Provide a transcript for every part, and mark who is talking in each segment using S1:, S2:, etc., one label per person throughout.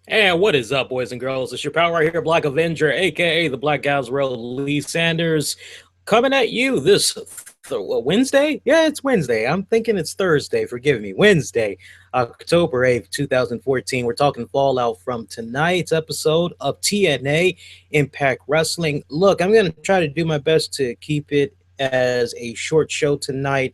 S1: And what is up, boys and girls? It's your pal right here, Black Avenger, aka the Black Gals Lee Sanders, coming at you this Wednesday. Yeah, it's Wednesday. I'm thinking it's Thursday. Forgive me. Wednesday, October 8th, 2014. We're talking fallout from tonight's episode of TNA Impact Wrestling. Look, I'm going to try to do my best to keep it as a short show tonight.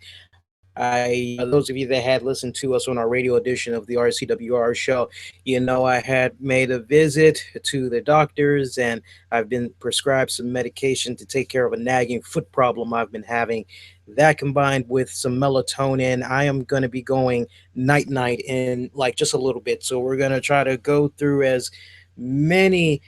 S1: Those of you that had listened to us on our radio edition of the RCWR show, you know I had made a visit to the doctors and I've been prescribed some medication to take care of a nagging foot problem I've been having. That combined with some melatonin, I am going to be going night night in like just a little bit. So we're going to try to go through as many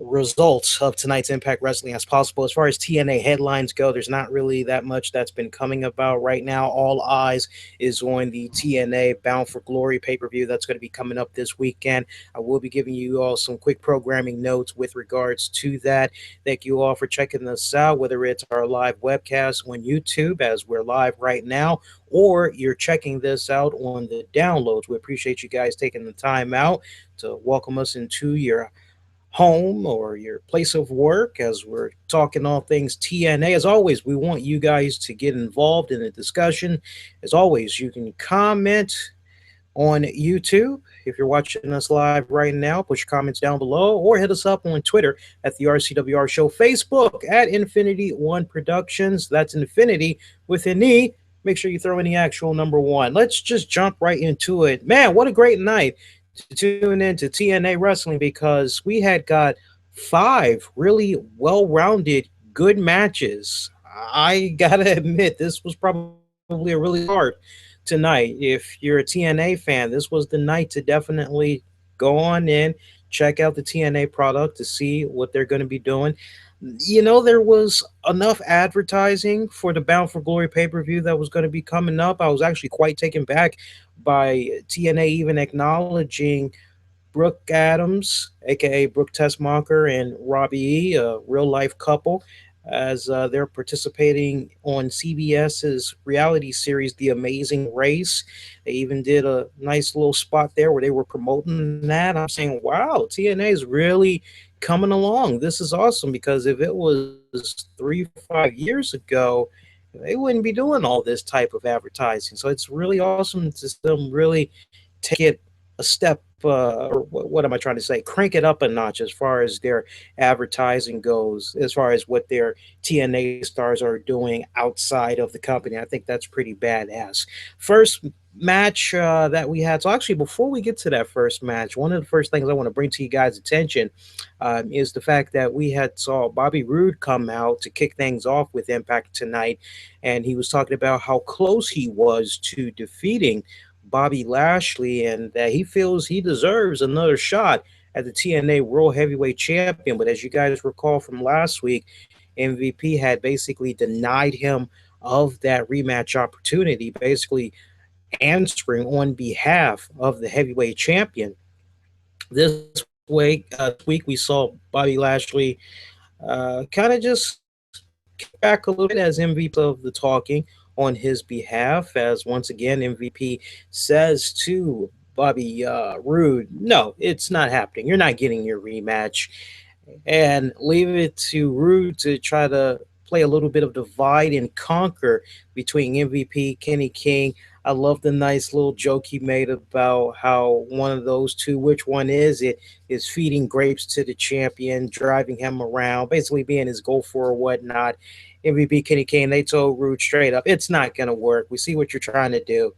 S1: results of tonight's Impact Wrestling as possible. As far as TNA headlines go, there's not really that much that's been coming about right now. All eyes is on the TNA Bound for Glory pay-per-view that's going to be coming up this weekend. I will be giving you all some quick programming notes with regards to that. Thank you all for checking us out, whether it's our live webcast on YouTube as we're live right now, or you're checking this out on the downloads. We appreciate you guys taking the time out to welcome us into your home or your place of work as we're talking all things TNA. As always, we want you guys to get involved in the discussion. As always, you can comment on YouTube. If you're watching us live right now, push your comments down below or hit us up on Twitter at the RCWR Show, Facebook at Infinity One Productions. That's Infinity with an E. Make sure you throw in the actual number one. Let's just jump right into it. Man, what a great night to tune into TNA Wrestling because we had got five really well-rounded good matches. I gotta admit, this was probably a really hard tonight. If you're a TNA fan, this was the night to definitely go on in, check out the TNA product to see what they're going to be doing. You know, there was enough advertising for the Bound for Glory pay-per-view that was going to be coming up. I was actually quite taken back by TNA even acknowledging Brooke Adams, aka Brooke Tessmacher, and Robbie E, a real life couple, as they're participating on CBS's reality series, The Amazing Race. They even did a nice little spot there where they were promoting that. I'm saying, wow, TNA is really coming along. This is awesome because if it was 3 or 5 years ago, they wouldn't be doing all this type of advertising. So it's really awesome to see them really take it a step, or what am I trying to say? Crank it up a notch as far as their advertising goes, as far as what their TNA stars are doing outside of the company. I think that's pretty badass. First match that we had. So actually, before we get to that first match, one of the first things I want to bring to you guys' attention is the fact that we had saw Bobby Roode come out to kick things off with Impact tonight, and he was talking about how close he was to defeating Bobby Lashley and that he feels he deserves another shot at the TNA World Heavyweight Champion. But as you guys recall from last week, MVP had basically denied him of that rematch opportunity, basically answering on behalf of the heavyweight champion. This week we saw Bobby Lashley kind of just kick back a little bit as MVP of the talking on his behalf, as once again MVP says to Bobby Roode, no, it's not happening. You're not getting your rematch. And leave it to Roode to try to play a little bit of divide and conquer between MVP, Kenny King. I love the nice little joke he made about how one of those two, which one is it, is feeding grapes to the champion, driving him around, basically being his gopher or whatnot. MVP Kenny King, they told Roode straight up, it's not going to work. We see what you're trying to do.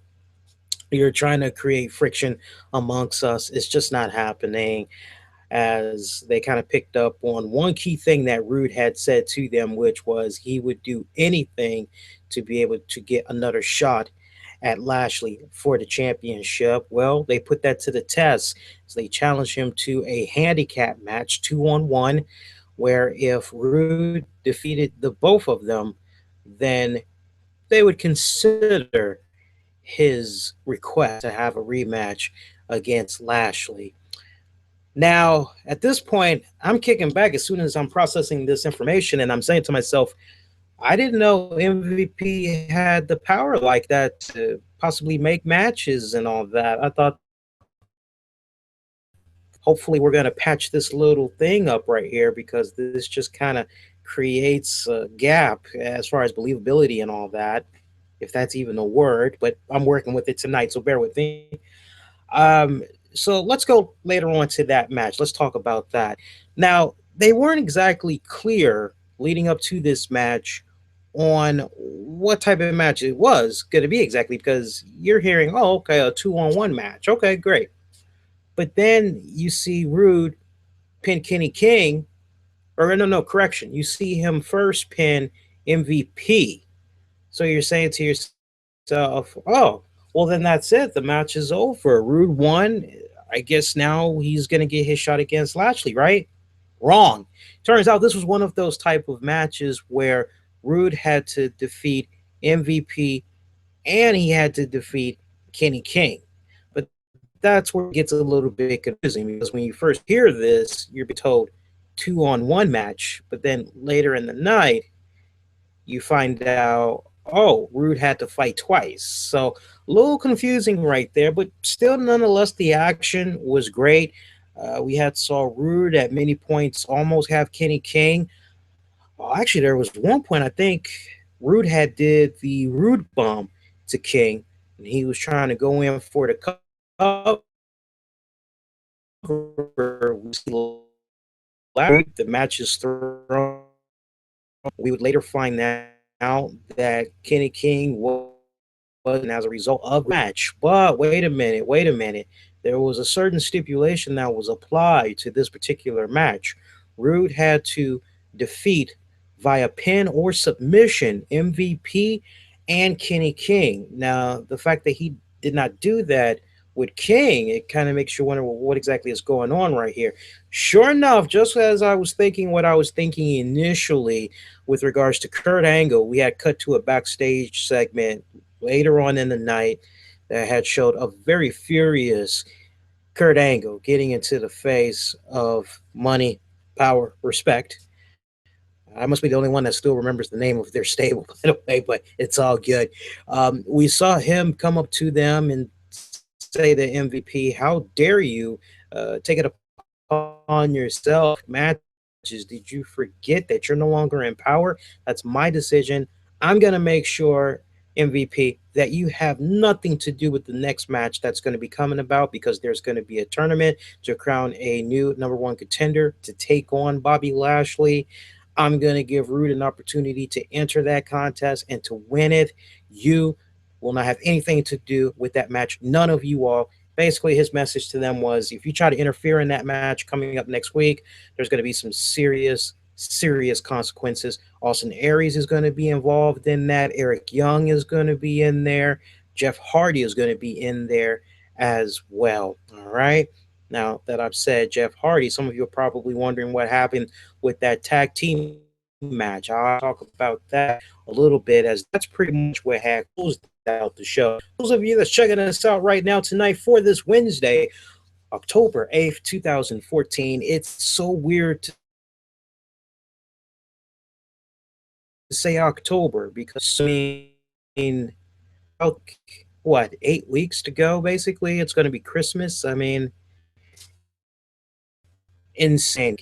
S1: You're trying to create friction amongst us. It's just not happening, as they kind of picked up on one key thing that Roode had said to them, which was he would do anything to be able to get another shot at Lashley for the championship. Well, they put that to the test as they challenged him to a handicap match, 2-on-1, where if Roode defeated the both of them, then they would consider his request to have a rematch against Lashley. Now, at this point, I'm kicking back as soon as I'm processing this information and I'm saying to myself, I didn't know MVP had the power like that to possibly make matches and all that. I thought Hopefully, we're going to patch this little thing up right here because this just kind of creates a gap as far as believability and all that, if that's even a word. But I'm working with it tonight, so bear with me. Um, so let's go later on to that match. Let's talk about that. Now, they weren't exactly clear leading up to this match on what type of match it was going to be exactly because you're hearing, oh, okay, a 2-on-1 match. Okay, great. But then you see Rude pin Kenny King, or no, no, correction. You see him first pin MVP. So you're saying to yourself, oh, well, then that's it. The match is over. Rude won. I guess now he's going to get his shot against Lashley, right? Wrong. Turns out this was one of those type of matches where Rude had to defeat MVP and he had to defeat Kenny King. But that's where it gets a little bit confusing because when you first hear this, you're told 2-on-1 match, but then later in the night, you find out, oh, Rude had to fight twice. So a little confusing right there, but still, nonetheless, the action was great. We had saw Rude at many points almost have Kenny King. Well, actually, there was one point I think Rude had did the Rude bomb to King, and he was trying to go in for the cover. The match is thrown. We would later find out that Kenny King was as a result of the match. But wait a minute. There was a certain stipulation that was applied to this particular match. Rude had to defeat via pin or submission MVP and Kenny King. Now, the fact that he did not do that with King, it kind of makes you wonder, well, what exactly is going on right here. Sure enough, just as I was thinking what I was thinking initially with regards to Kurt Angle, we had cut to a backstage segment later on in the night that had showed a very furious Kurt Angle getting into the face of money, power, respect. I must be the only one that still remembers the name of their stable, by the way, but it's all good. We saw him come up to them and say to MVP, how dare you take it upon yourself matches? Did you forget that you're no longer in power? That's my decision. I'm going to make sure, MVP, that you have nothing to do with the next match that's going to be coming about because there's going to be a tournament to crown a new number one contender to take on Bobby Lashley. I'm going to give Rude an opportunity to enter that contest and to win it. You will not have anything to do with that match. None of you all. Basically, his message to them was, if you try to interfere in that match coming up next week, there's going to be some serious, serious consequences. Austin Aries is going to be involved in that. Eric Young is going to be in there. Jeff Hardy is going to be in there as well. All right. Now that I've said Jeff Hardy, some of you are probably wondering what happened with that tag team match. I'll talk about that a little bit, as that's pretty much what had closed out the show. Those of you that's checking us out right now tonight for this Wednesday, October 8th, 2014, it's so weird to say October because I mean, about what, 8 weeks to go, basically? It's going to be Christmas. I mean, insane.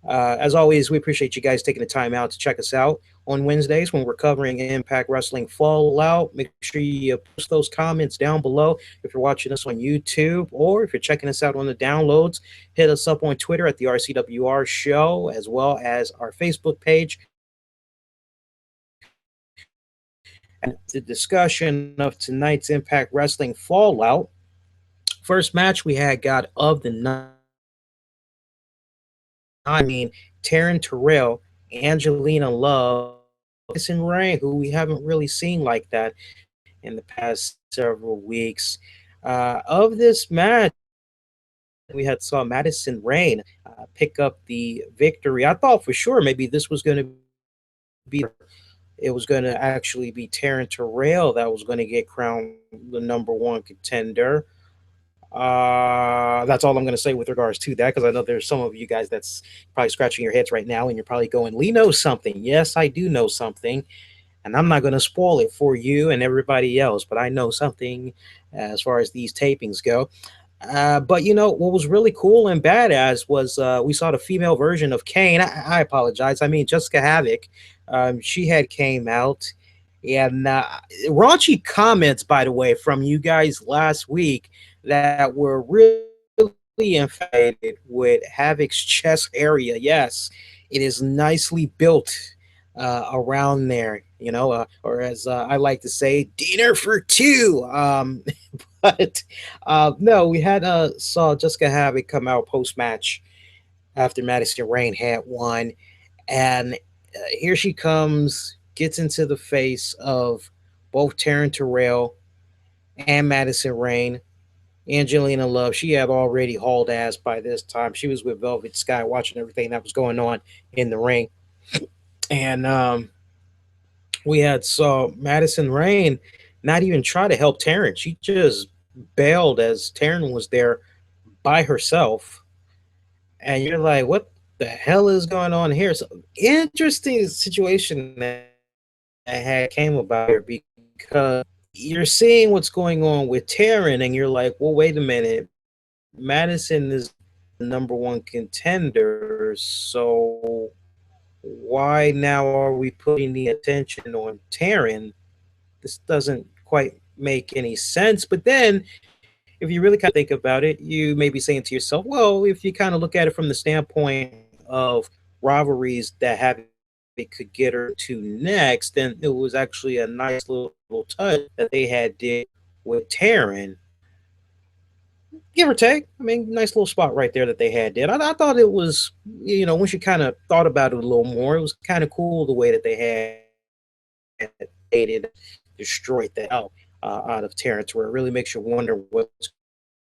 S1: As always, we appreciate you guys taking the time out to check us out on Wednesdays when we're covering Impact Wrestling Fallout. Make sure you post those comments down below if you're watching us on YouTube, or if you're checking us out on the downloads, hit us up on Twitter at the RCWR Show, as well as our Facebook page. And the discussion of tonight's Impact Wrestling Fallout. First match we had got of the night. I mean, Terrell, Angelina Love, and Rayne, who we haven't really seen like that in the past several weeks. Of this match, we had saw Madison Rayne pick up the victory. I thought for sure maybe this was going to be, it was going to actually be Terrell that was going to get crowned the number one contender. That's all I'm going to say with regards to that, because I know there's some of you guys that's probably scratching your heads right now and you're probably going, Lee knows something. Yes, I do know something, and I'm not going to spoil it for you and everybody else, but I know something as far as these tapings go. But what was really cool and badass was we saw the female version of Kane. I apologize. I mean Jessica Havoc. She had came out, and raunchy comments, by the way, from you guys last week that were really infatuated with Havoc's chest area. Yes, it is nicely built around there. Or as I like to say, dinner for two. But no, we had saw Jessica Havoc come out post match after Madison Rayne had won, and here she comes, gets into the face of both Terrell and Madison Rayne. Angelina Love, she had already hauled ass by this time. She was with Velvet Sky watching everything that was going on in the ring. And we had saw Madison Rayne not even try to help Taryn. She just bailed as Taryn was there by herself. And you're like, what the hell is going on here? So interesting situation that had came about here because you're seeing what's going on with Taryn, and you're like, well, wait a minute. Madison is the number one contender, so why now are we putting the attention on Taryn? This doesn't quite make any sense. But then, if you really kind of think about it, you may be saying to yourself, well, if you kind of look at it from the standpoint of rivalries that Havoc could get her to next, then it was actually a nice little touch that they had did with Taryn. Give or take. I mean, nice little spot right there that they had did. I thought it was, once you kind of thought about it a little more, it was kind of cool the way that they had hated, destroyed the hell out of Terrence, where it really makes you wonder what's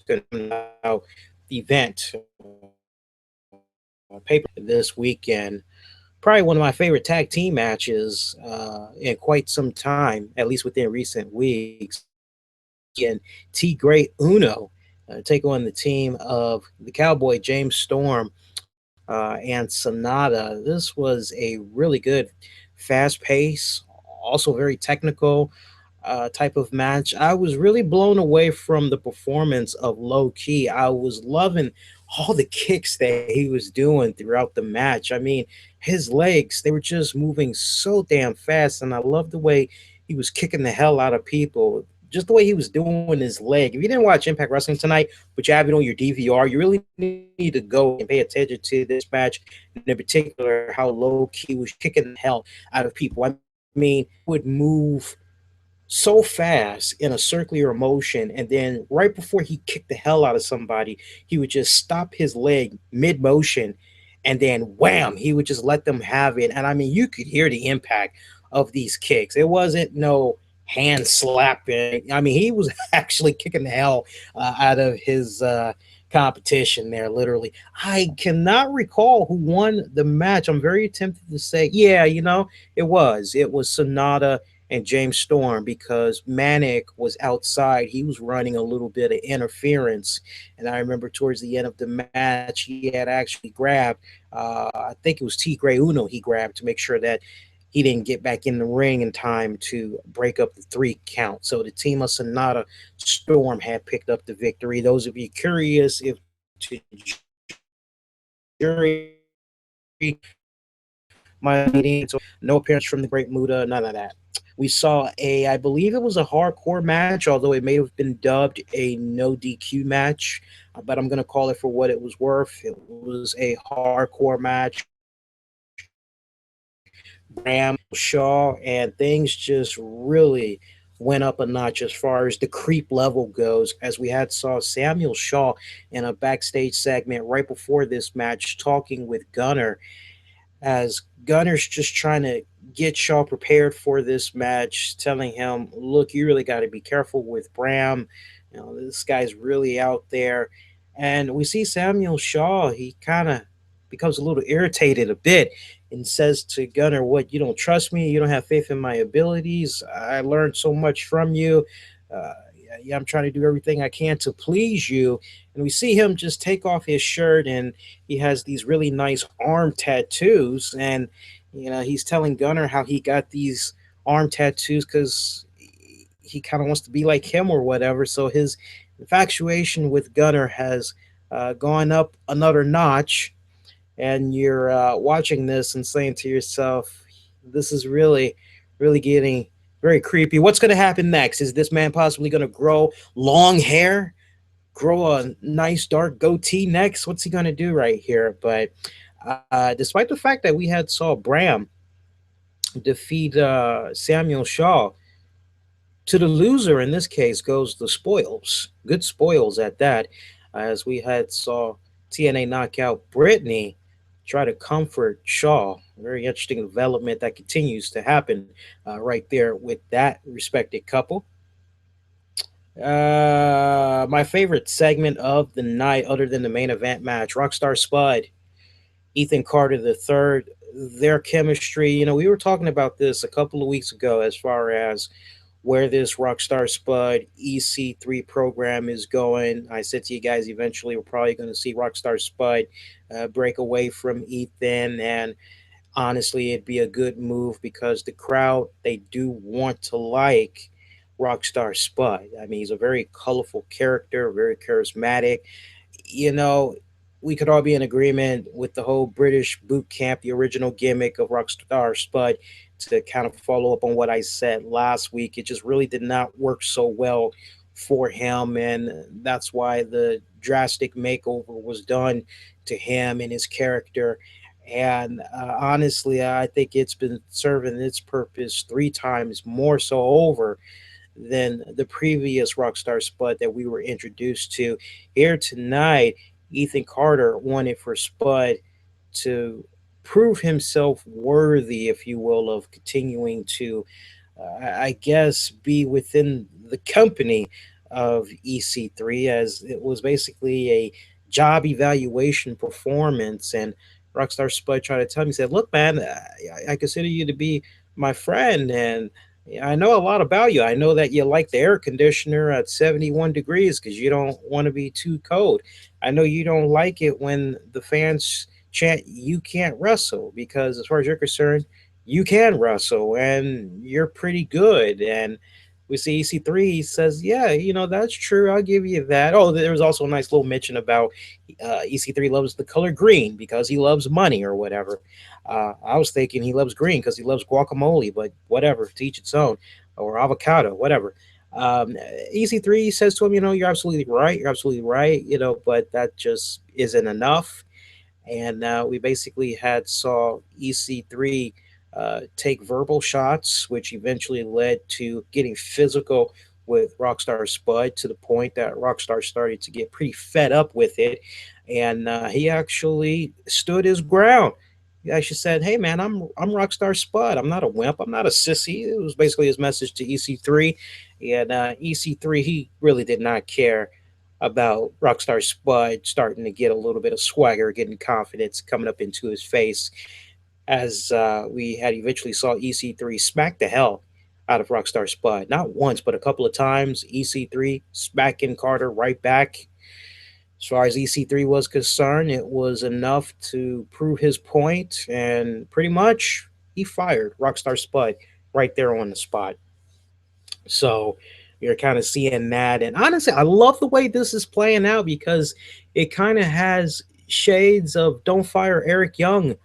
S1: going to come out the event paper this weekend. Probably one of my favorite tag team matches in quite some time, at least within recent weeks. And T Great Uno take on the team of the Cowboy James Storm and Sanada. This was a really good, fast pace, also very technical type of match. I was really blown away from the performance of Loki. I was loving all the kicks that he was doing throughout the match. I mean, his legs, they were just moving so damn fast, and I love the way he was kicking the hell out of people. Just the way he was doing his leg. If you didn't watch Impact Wrestling tonight, but you have it on your DVR, you really need to go and pay attention to this match, and in particular, how low key was kicking the hell out of people. I mean, would move so fast in a circular motion, and then right before he kicked the hell out of somebody, he would just stop his leg mid motion, and then wham, he would just let them have it. And I mean, you could hear the impact of these kicks. It wasn't no hand slapping. I mean, he was actually kicking the hell out of his competition there, literally. I cannot recall who won the match. I'm very tempted to say, yeah, it was Sonata and James Storm, because Manic was outside. He was running a little bit of interference. And I remember towards the end of the match, he had actually grabbed, I think it was T Gray Uno, he grabbed to make sure that he didn't get back in the ring in time to break up the 3 count. So the team of Sonata Storm had picked up the victory. Those of you curious if to jury my meeting, so no appearance from the Great Muda, none of that. We saw I believe it was a hardcore match, although it may have been dubbed a no DQ match, but I'm going to call it for what it was worth. It was a hardcore match. Bram Shaw, and things just really went up a notch as far as the creep level goes, as we had saw Samuel Shaw in a backstage segment right before this match talking with Gunner, as Gunner's just trying to get Shaw prepared for this match, telling him, look, you really got to be careful with Bram. This guy's really out there. And we see Samuel Shaw, he kind of becomes a little irritated a bit and says to Gunner, what, you don't trust me? You don't have faith in my abilities? I learned so much from you. Yeah, I'm trying to do everything I can to please you. And we see him just take off his shirt, and he has these really nice arm tattoos. And, he's telling Gunner how he got these arm tattoos because he kind of wants to be like him or whatever. So his infatuation with Gunner has gone up another notch, and you're watching this and saying to yourself, "This is really getting very creepy. What's going to happen next? Is this man possibly going to grow long hair, grow a nice dark goatee next? What's he going to do right here?" But despite the fact that we had saw Bram defeat Samuel Shaw, to the loser in this case goes the spoils. Good spoils at that, as we had saw TNA knockout Brittany try to comfort Shaw. Very interesting development that continues to happen right there with that respected couple. My favorite segment of the night, other than the main event match, Rockstar Spud, Ethan Carter the third, their chemistry. You know, we were talking about this a couple of weeks ago as far as where this Rockstar Spud EC3 program is going. I said to you guys, eventually we're probably going to see Rockstar Spud break away from Ethan, and honestly, it'd be a good move because the crowd, they do want to like Rockstar Spud. I mean, he's a very colorful character, very charismatic. You know, we could all be in agreement with the whole British boot camp, the original gimmick of Rockstar Spud. To kind of follow up on what I said last week, it just really did not work so well for him, and that's why the drastic makeover was done to him and his character. And honestly, I think it's been serving its purpose three times more so over than the previous Rockstar Spud that we were introduced to. Here tonight, Ethan Carter wanted for Spud to prove himself worthy, if you will, of continuing to, I guess, be within the company of EC3, as it was basically a job evaluation performance. And Rockstar Spud tried to tell me, he said, "Look, man, I consider you to be my friend, and I know a lot about you. I know that you like the air conditioner at 71 degrees because you don't want to be too cold. I know you don't like it when the fans chant, you can't wrestle, because as far as you're concerned, you can wrestle and you're pretty good." And we see EC3, he says, "Yeah, you know, that's true. I'll give you that." Oh, there was also a nice little mention about EC3 loves the color green because he loves money or whatever. I was thinking he loves green because he loves guacamole, but whatever, to each its own, or avocado, whatever. Um, EC3 says to him, "You know, you're absolutely right. You're absolutely right. You know, but that just isn't enough." And we basically had saw EC3 take verbal shots, which eventually led to getting physical with Rockstar Spud, to the point that Rockstar started to get pretty fed up with it, and he actually stood his ground. He actually said, "Hey man, I'm Rockstar Spud. I'm not a wimp. I'm not a sissy." It was basically his message to EC3, and EC3, he really did not care about Rockstar Spud starting to get a little bit of swagger, getting confidence coming up into his face, as we had eventually saw EC3 smack the hell out of Rockstar Spud. Not once, but a couple of times. EC3 smacking Carter right back. As far as EC3 was concerned, it was enough to prove his point, and pretty much he fired Rockstar Spud right there on the spot. So you're kind of seeing that. And honestly, I love the way this is playing out because it kind of has shades of Don't Fire Eric Young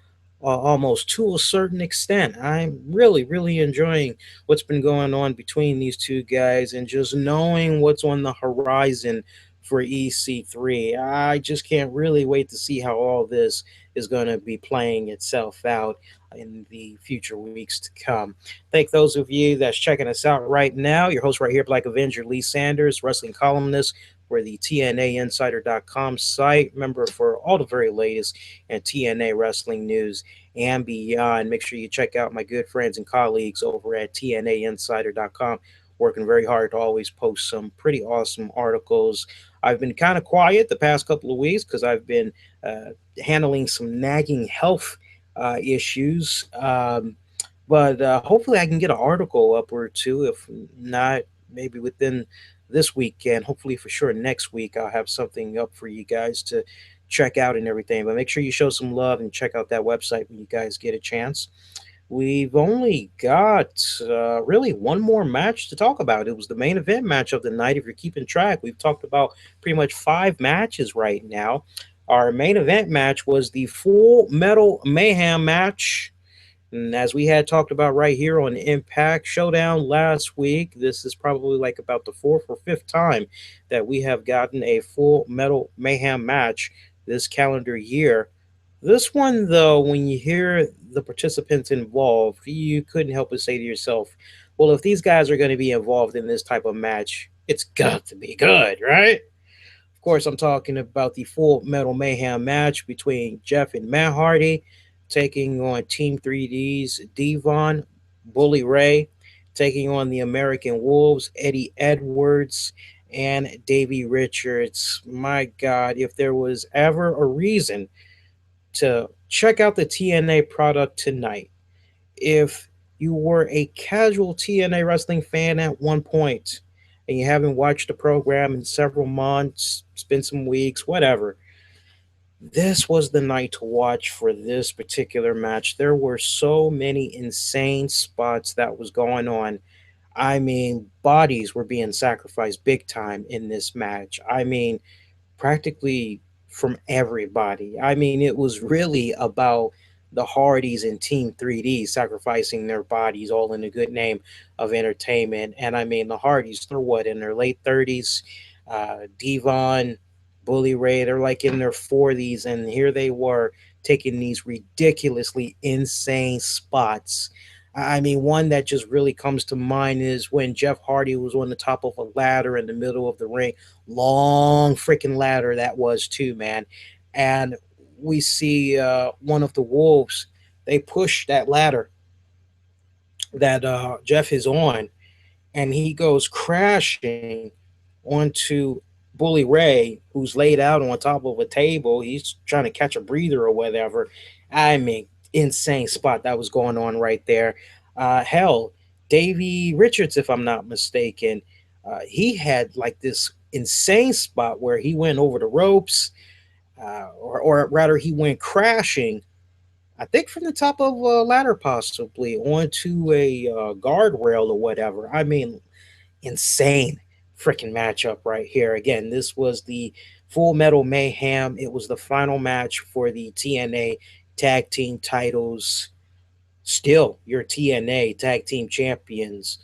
S1: almost, to a certain extent. I'm really enjoying what's been going on between these two guys, and just knowing what's on the horizon for EC3. I just can't really wait to see how all this is going to be playing itself out in the future weeks to come. Thank those of you that's checking us out right now. Your host right here, Black Avenger Lee Sanders, wrestling columnist for the TNAinsider.com site. Remember, for all the very latest and TNA wrestling news and beyond, make sure you check out my good friends and colleagues over at TNAinsider.com. Working very hard to always post some pretty awesome articles. I've been kind of quiet the past couple of weeks because I've been handling some nagging health issues. But hopefully I can get an article up or two. If not, maybe within this weekend. Hopefully for sure next week I'll have something up for you guys to check out and everything. But make sure you show some love and check out that website when you guys get a chance. we've only got really one more match to talk about. It was the main event match of the night. If you're keeping track, we've talked about pretty much five matches right now. Our main event match was the Full Metal Mayhem match. And as we had talked about right here on Impact Showdown last week, this is probably like about the fourth or fifth time that we have gotten a Full Metal Mayhem match this calendar year. This one, though, when you hear the participants involved, you couldn't help but say to yourself, well, if these guys are going to be involved in this type of match, it's got to be good, right? Of course, I'm talking about the Full Metal Mayhem match between Jeff and Matt Hardy taking on Team 3D's Devon, Bully Ray, taking on the American Wolves, Eddie Edwards, and Davey Richards. My God, if there was ever a reason to check out the TNA product tonight, if you were a casual TNA wrestling fan at one point and you haven't watched the program in several months, it's been some weeks, whatever, this was the night to watch for this particular match. There were so many insane spots that was going on. I mean, bodies were being sacrificed big time in this match. I mean, practically from everybody. I mean, it was really about the Hardys and Team 3D sacrificing their bodies all in the good name of entertainment. And I mean, the Hardys, they're what, in their late 30s? Devon, Bully Ray, they're like in their 40s. And here they were taking these ridiculously insane spots. I mean, one that just really comes to mind is when Jeff Hardy was on the top of a ladder in the middle of the ring. Long freaking ladder that was, too, man. And we see one of the Wolves, they push that ladder that Jeff is on, and he goes crashing onto Bully Ray, who's laid out on top of a table. He's trying to catch a breather or whatever. I mean, insane spot that was going on right there. Hell, Davey Richards, if I'm not mistaken, he had like this insane spot where he went over the ropes, or rather, he went crashing. I think from the top of a ladder, possibly onto a guardrail or whatever. I mean, insane freaking matchup right here. Again, this was the Full Metal Mayhem. It was the final match for the TNA Tag Team titles. Still, your TNA Tag Team champions,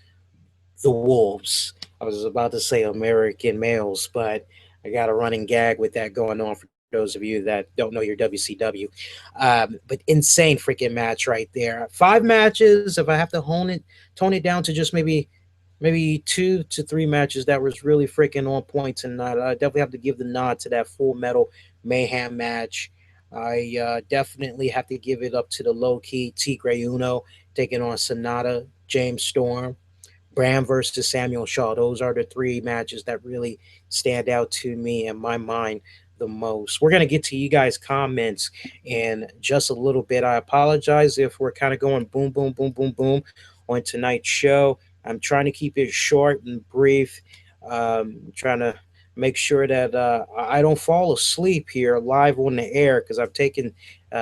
S1: the Wolves. I was about to say American males, but I got a running gag with that going on for those of you that don't know your WCW. But insane freaking match right there. Five matches. If I have to tone it down to just maybe two to three matches that was really freaking on point tonight. I definitely have to give the nod to that Full Metal Mayhem match. I definitely have to give it up to the Loki Tigre Uno taking on Sanada, James Storm, Bram versus Samuel Shaw. Those are the three matches that really stand out to me in my mind the most. We're going to get to you guys' comments in just a little bit. I apologize if we're kind of going boom, boom, boom, boom, boom on tonight's show. I'm trying to keep it short and brief. Trying to make sure that I don't fall asleep here live on the air because I've taken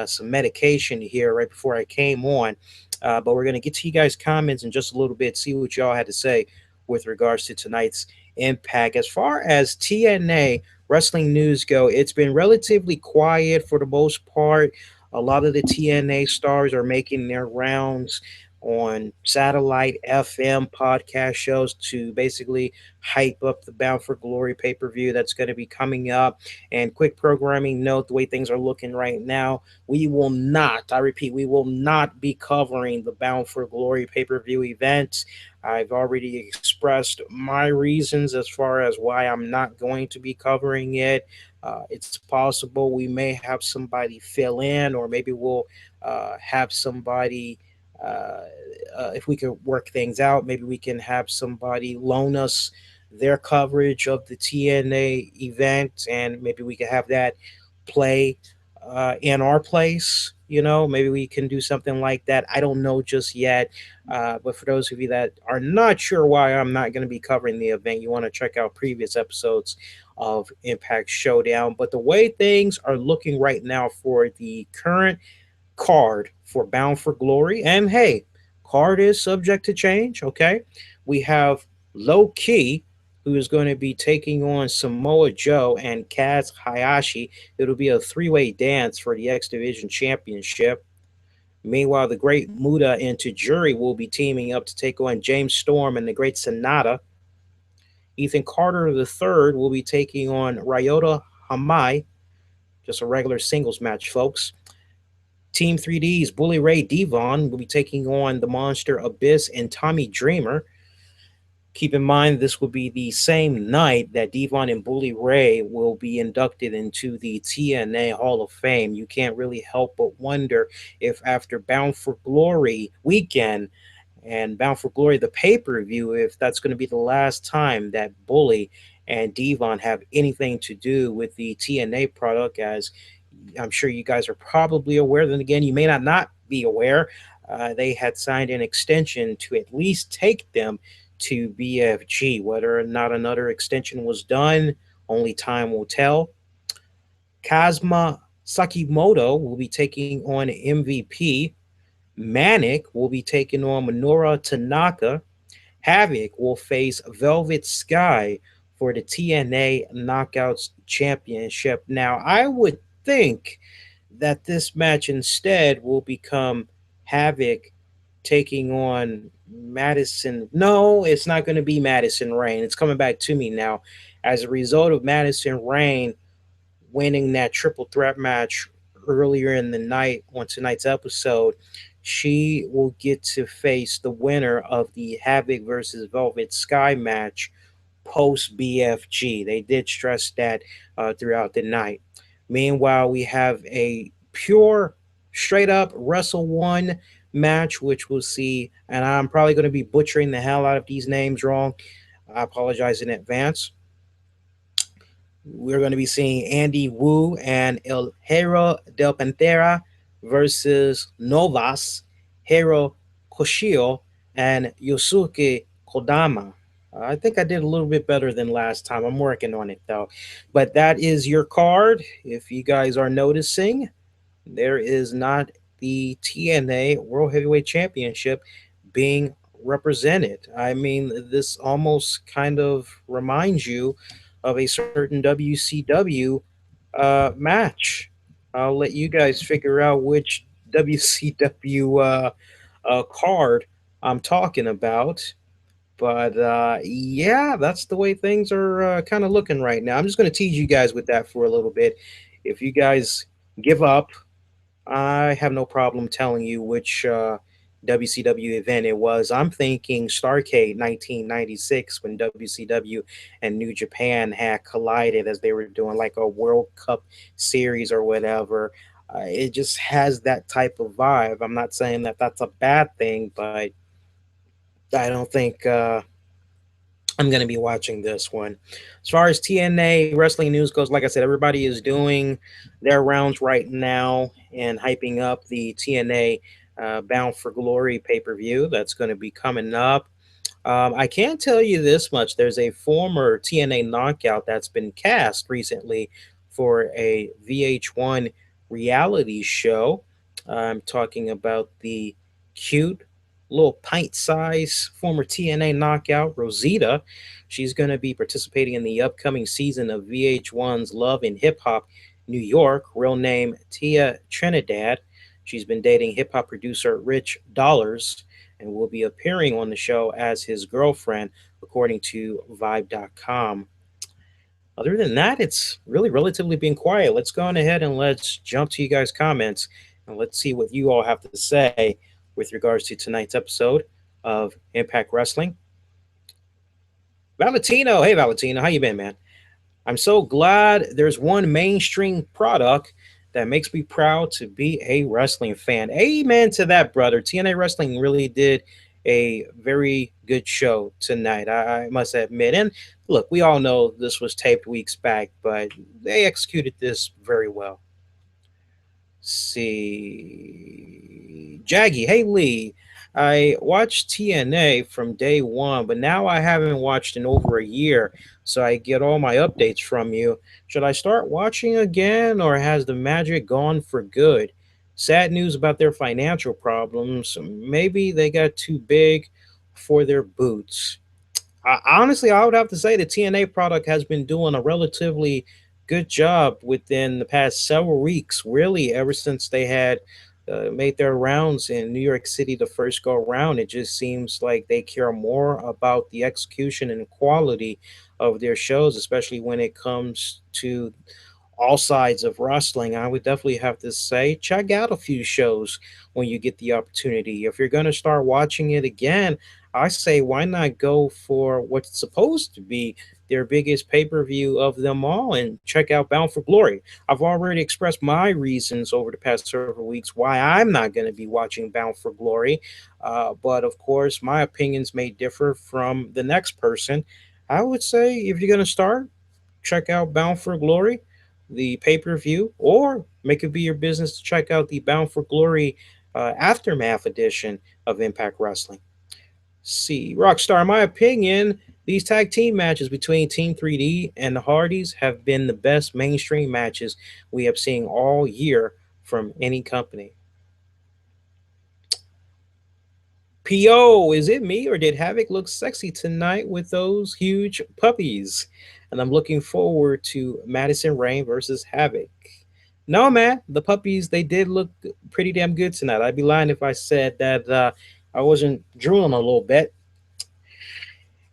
S1: some medication here right before I came on. But we're going to get to you guys' comments in just a little bit, see what y'all had to say with regards to tonight's Impact. As far as TNA wrestling news go, it's been relatively quiet for the most part. A lot of the TNA stars are making their rounds on satellite FM podcast shows to basically hype up the Bound for Glory pay-per-view that's going to be coming up. And quick programming note, the way things are looking right now, we will not, I repeat, we will not be covering the Bound for Glory pay-per-view event. I've already expressed my reasons as far as why I'm not going to be covering it. It's possible we may have somebody fill in, or maybe we'll have somebody, uh, if we could work things out, maybe we can have somebody loan us their coverage of the TNA event, and maybe we could have that play in our place. Maybe we can do something like that. I don't know just yet. But for those of you that are not sure why I'm not going to be covering the event, you want to check out previous episodes of Impact Showdown. But the way things are looking right now for the current card for Bound for Glory. And hey, card is subject to change, okay? We have Loki, who is going to be taking on Samoa Joe and Kaz Hayashi. It'll be a three-way dance for the X Division Championship. Meanwhile, the Great Muta and Tajiri will be teaming up to take on James Storm and the Great Sanada. Ethan Carter III will be taking on Ryota Hamai. Just a regular singles match, folks. Team 3D's Bully Ray Devon will be taking on the Monster Abyss and Tommy Dreamer. Keep in mind, this will be the same night that Devon and Bully Ray will be inducted into the TNA Hall of Fame. You can't really help but wonder if after Bound for Glory weekend and Bound for Glory, the pay-per-view, if that's going to be the last time that Bully and Devon have anything to do with the TNA product, as I'm sure you guys are probably aware. Then again, you may not be aware. They had signed an extension to at least take them to BFG. Whether or not another extension was done, only time will tell. Kazuma Sakimoto will be taking on MVP. Manic will be taking on Minoru Tanaka. Havoc will face Velvet Sky for the TNA Knockouts Championship. Now, I would think that this match instead will become Havoc taking on Madison. No, it's not going to be Madison Rayne. It's coming back to me now. As a result of Madison Rayne winning that triple threat match earlier in the night on tonight's episode, she will get to face the winner of the Havoc versus Velvet Sky match post BFG. They did stress that throughout the night. Meanwhile, we have a pure, straight up Wrestle One match, which we'll see, and I'm probably going to be butchering the hell out of these names wrong. I apologize in advance. We're going to be seeing Andy Wu and El Hero del Pantera versus Novas, Hiro Koshio, and Yosuke Kodama. I think I did a little bit better than last time. I'm working on it, though. But that is your card. If you guys are noticing, there is not the TNA World Heavyweight Championship being represented. I mean, this almost kind of reminds you of a certain WCW match. I'll let you guys figure out which WCW card I'm talking about. But yeah, that's the way things are kind of looking right now. I'm just going to tease you guys with that for a little bit. If you guys give up, I have no problem telling you which WCW event it was. I'm thinking Starrcade 1996, when WCW and New Japan had collided as they were doing like a World Cup series or whatever. It just has that type of vibe. I'm not saying that that's a bad thing, but I don't think I'm going to be watching this one. As far as TNA wrestling news goes, like I said, everybody is doing their rounds right now and hyping up the TNA Bound for Glory pay-per-view that's going to be coming up. I can tell you this much. There's a former TNA knockout that's been cast recently for a VH1 reality show. I'm talking about the cute little pint-size former TNA knockout, Rosita. She's going to be participating in the upcoming season of VH1's Love and Hip Hop New York, real name Tia Trinidad. She's been dating hip-hop producer Rich Dollars and will be appearing on the show as his girlfriend, according to Vibe.com. Other than that, it's really relatively been quiet. Let's go on ahead and let's jump to you guys' comments and let's see what you all have to say with regards to tonight's episode of Impact Wrestling. Valentino, hey Valentino, how you been, man? I'm so glad there's one mainstream product that makes me proud to be a wrestling fan. Amen to that, brother. TNA Wrestling really did a very good show tonight, I must admit. And look, we all know this was taped weeks back, but they executed this very well. See, Jaggy, hey Lee, I watched TNA from day one, but now I haven't watched in over a year, so I get all my updates from you. Should I start watching again, or has the magic gone for good? Sad news about their financial problems. Maybe they got too big for their boots. Honestly, I would have to say the TNA product has been doing a relatively good job within the past several weeks, really, ever since they had made their rounds in New York City the first go round. It just seems like they care more about the execution and quality of their shows, especially when it comes to all sides of wrestling. I would definitely have to say check out a few shows when you get the opportunity. If you're going to start watching it again, I say why not go for what's supposed to be their biggest pay-per-view of them all and check out Bound for Glory. I've already expressed my reasons over the past several weeks why I'm not going to be watching Bound for Glory, but of course my opinions may differ from the next person. I would say if you're going to start, check out Bound for Glory, the pay per view, or make it be your business to check out the Bound for Glory Aftermath edition of Impact Wrestling. See, Rockstar, in my opinion, these tag team matches between Team 3D and the Hardys have been the best mainstream matches we have seen all year from any company. PO, is it me or did Havoc look sexy tonight with those huge puppies? And I'm looking forward to Madison Rayne versus Havoc. No, man, the puppies, they did look pretty damn good tonight. I'd be lying if I said that I wasn't drooling a little bit.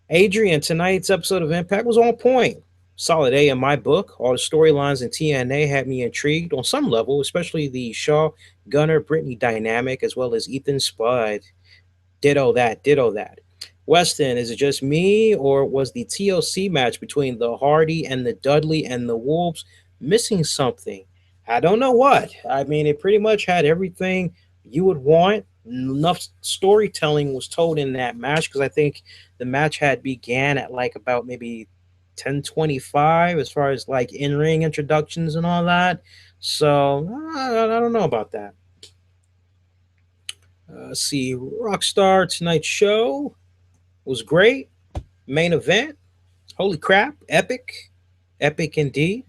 S1: Adrian, tonight's episode of Impact was on point. Solid A in my book. All the storylines in TNA had me intrigued on some level, especially the Shaw Gunner Brittany dynamic, as well as Ethan Spud. Ditto that, ditto that. Weston, is it just me, or was the TLC match between the Hardy and the Dudley and the Wolves missing something? I don't know what. I mean, it pretty much had everything you would want. Enough storytelling was told in that match because I think the match had began at like about maybe 10:25 as far as like in-ring introductions and all that. So I don't know about that. See, Rockstar tonight's show was great. Main event, holy crap, epic, epic indeed.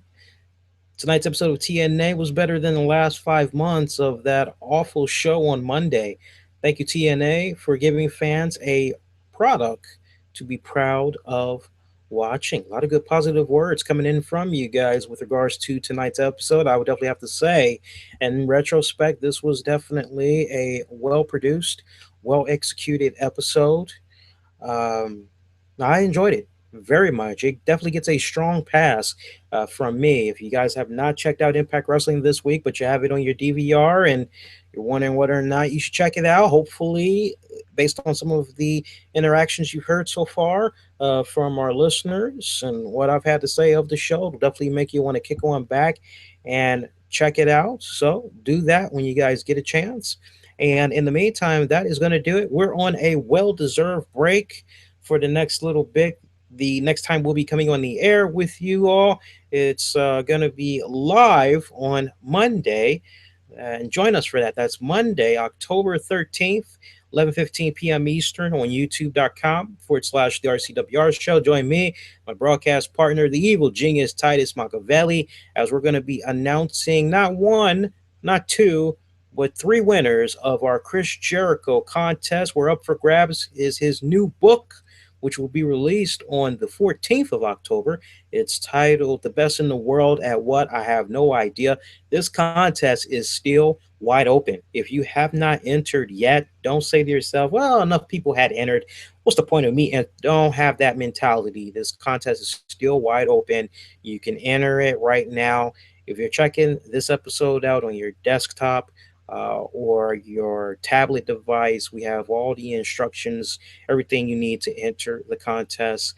S1: Tonight's episode of TNA was better than the last 5 months of that awful show on Monday. Thank you, TNA, for giving fans a product to be proud of watching. A lot of good positive words coming in from you guys with regards to tonight's episode. I would definitely have to say, in retrospect, this was definitely a well produced, well executed episode. Um, I enjoyed it very much. It definitely gets a strong pass from me. If you guys have not checked out Impact Wrestling this week, but you have it on your DVR and you're wondering whether or not you should check it out, hopefully, based on some of the interactions you've heard so far from our listeners and what I've had to say of the show, it'll definitely make you want to kick on back and check it out. So do that when you guys get a chance. And in the meantime, that is going to do it. We're on a well deserved break for the next little bit. The next time we'll be coming on the air with you all, it's going to be live on Monday. And join us for that. That's Monday, October 13th, 11:15 p.m. Eastern on youtube.com/the RCWR show. Join me, my broadcast partner, the evil genius Titus Machiavelli, as we're going to be announcing not one, not two, but three winners of our Chris Jericho contest. We're up for grabs is his new book, which will be released on the 14th of October. It's titled The Best in the World at What? I Have No Idea. This contest is still wide open. If you have not entered yet, don't say to yourself, well, enough people had entered. What's the point of me? And don't have that mentality. This contest is still wide open. You can enter it right now. If you're checking this episode out on your desktop, or your tablet device, we have all the instructions, everything you need to enter the contest,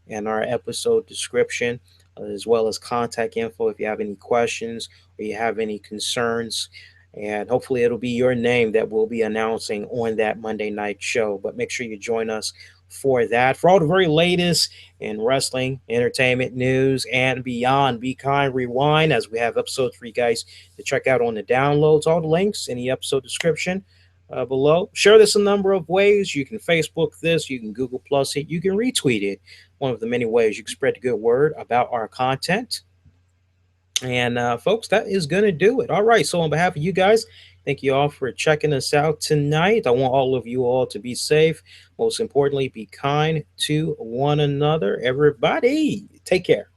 S1: and our episode description, as well as contact info if you have any questions or you have any concerns. And hopefully, it'll be your name that we'll be announcing on that Monday night show. But make sure you join us for that. For all the very latest in wrestling, entertainment, news, and beyond, be kind, rewind, as we have episodes for you guys to check out on the downloads. All the links in the episode description below. Share this a number of ways. You can Facebook this, you can Google Plus it, you can retweet it. One of the many ways you can spread the good word about our content. And folks, that is going to do it. All right. So on behalf of you guys, Thank you all for checking us out tonight. I want all of you all to be safe. Most importantly, be kind to one another. Everybody, take care.